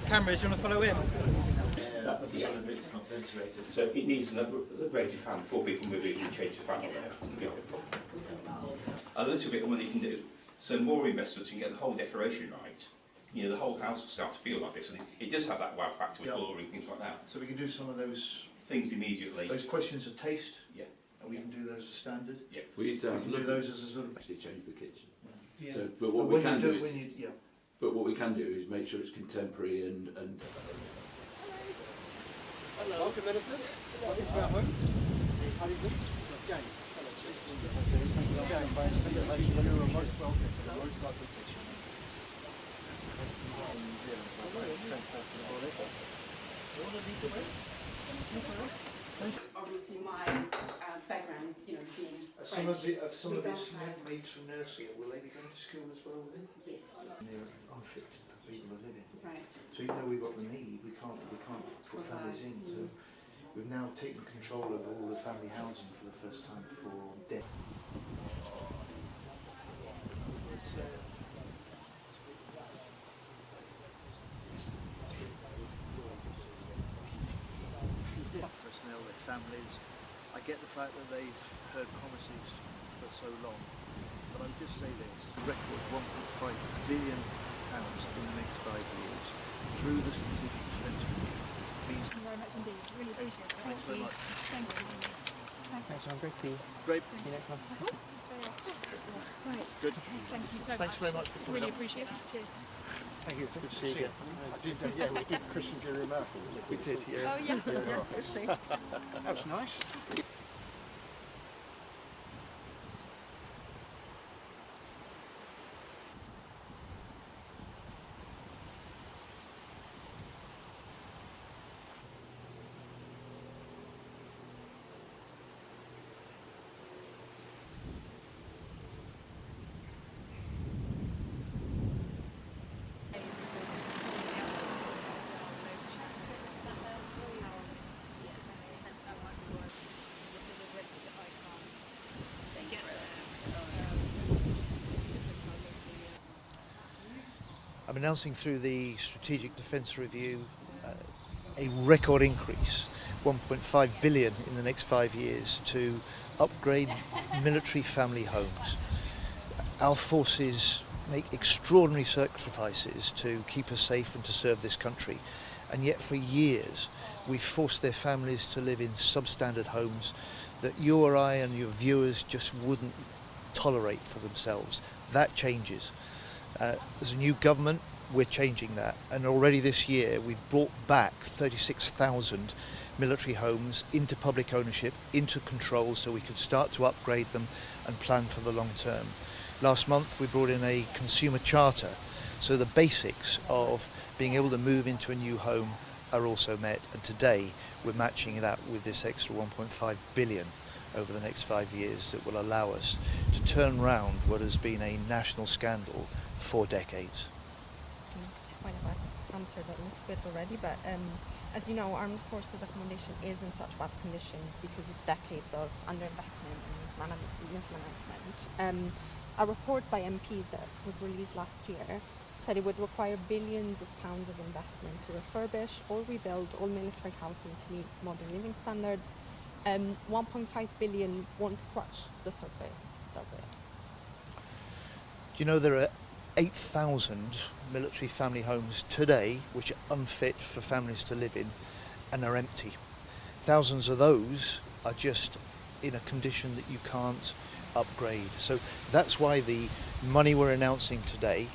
Cameras, do you want to follow in? Some of it's not ventilated. So it needs an upgraded fan before people move in and change the fan on there. A little bit of money you can do. So more investments, you can get the whole decoration right. You know, the whole house will start to feel like this, and it does have that wow factor with flooring, things like that. So we can do some of those things immediately. Those questions of taste. Yeah. And we can do those as standard. Yeah. We used to have we can do those as a sort of actually change the kitchen. Yeah. So, but what we can do is make sure it's contemporary and. Hello. Welcome, ministers. Welcome to our home. Paddington. James. Hello, James. James, you are most welcome. Most welcome. Obviously, my background, being some of this made from nursery, will they be going to school as well with it? Yes. They're unfit for people to live in. Right. So even though we've got the need, we can't put families in. So we've now taken control of all the family housing for the first time for debt. Personnel, their families. I get the fact that they've heard promises for so long, but I'll just say this: record £1.5 billion in the next 5 years through the strategic defence review means. Thank you very much indeed. Really appreciate it. Thanks very much. Thank you. Thanks, John. Great to see you. Great. See you next month. Right. Good. Thank you so much. Thanks very much for coming Really up. appreciate it. Cheers. Thank you. Good to see you again. Yeah, we did Christian Jury Murphy. We did, yeah. Oh yeah. Yeah. That was nice. I'm announcing through the Strategic Defence Review a record increase, 1.5 billion in the next 5 years, to upgrade military family homes. Our forces make extraordinary sacrifices to keep us safe and to serve this country, and yet for years we've forced their families to live in substandard homes that you or I and your viewers just wouldn't tolerate for themselves. That changes. As a new government, we're changing that, and already this year we've brought back 36,000 military homes into public ownership, into control, so we could start to upgrade them and plan for the long term. Last month we brought in a consumer charter, so the basics of being able to move into a new home are also met, and today we're matching that with this extra 1.5 billion over the next 5 years that will allow us to turn round what has been a national scandal for decades. Kind of answered that a little bit already, but as you know, armed forces accommodation is in such bad condition because of decades of underinvestment and mismanagement. A report by MPs that was released last year said it would require billions of pounds of investment to refurbish or rebuild all military housing to meet modern living standards. 1.5 billion won't scratch the surface, does it? Do you know there are 8,000 military family homes today which are unfit for families to live in and are empty? Thousands of those are just in a condition that you can't upgrade. So that's why the money we're announcing today,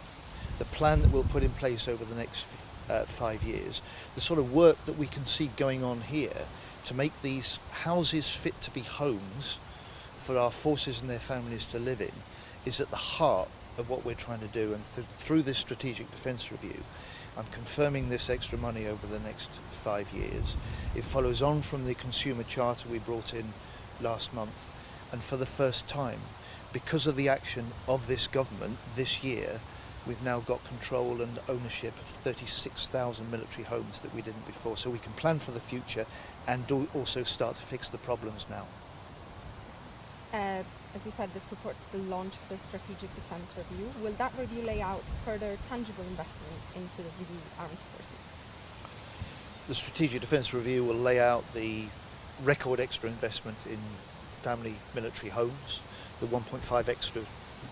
the plan that we'll put in place over the next 5 years, the sort of work that we can see going on here to make these houses fit to be homes for our forces and their families to live in, is at the heart of what we're trying to do. And through this Strategic Defence Review, I'm confirming this extra money over the next 5 years. It follows on from the consumer charter we brought in last month, and for the first time, because of the action of this government this year, we've now got control and ownership of 36,000 military homes that we didn't before, so we can plan for the future and also start to fix the problems now. As you said, this supports the launch of the Strategic Defence Review. Will that review lay out further tangible investment into the armed forces? The Strategic Defence Review will lay out the record extra investment in family military homes, the 1.5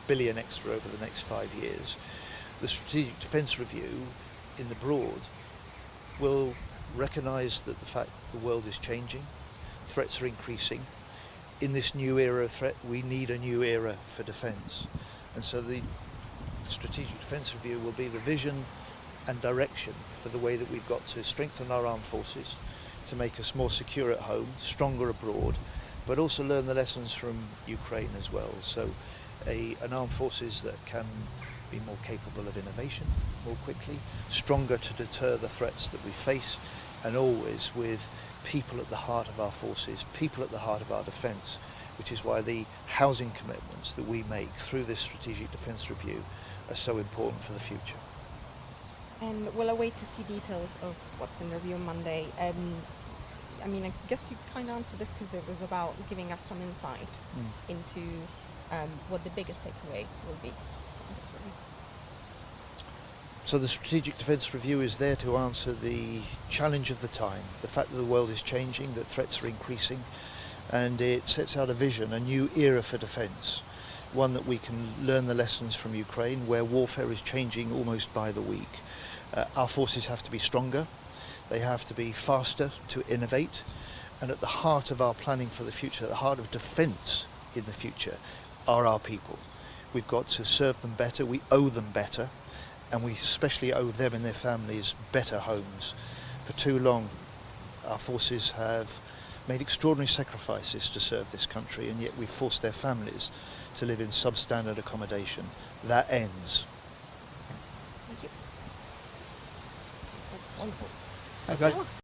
billion extra over the next 5 years. The Strategic Defence Review in the broad will recognise that the fact the world is changing, threats are increasing. In this new era of threat, we need a new era for defence. And so the Strategic Defence Review will be the vision and direction for the way that we've got to strengthen our armed forces, to make us more secure at home, stronger abroad, but also learn the lessons from Ukraine as well. So an armed forces that can be more capable of innovation more quickly, stronger to deter the threats that we face, and always with people at the heart of our forces, people at the heart of our defence, which is why the housing commitments that we make through this Strategic Defence Review are so important for the future. And we'll await to see details of what's in the review on Monday. I mean, I guess you kind of answered this because it was about giving us some insight into what the biggest takeaway will be from this review. So the Strategic Defence Review is there to answer the challenge of the time, the fact that the world is changing, that threats are increasing, and it sets out a vision, a new era for defence, one that we can learn the lessons from Ukraine, where warfare is changing almost by the week. Our forces have to be stronger, they have to be faster to innovate, and at the heart of our planning for the future, at the heart of defence in the future, are our people. We've got to serve them better, we owe them better, and we especially owe them and their families better homes. For too long, our forces have made extraordinary sacrifices to serve this country, and yet we've forced their families to live in substandard accommodation. That ends. Thank you. That's wonderful. Thanks, guys.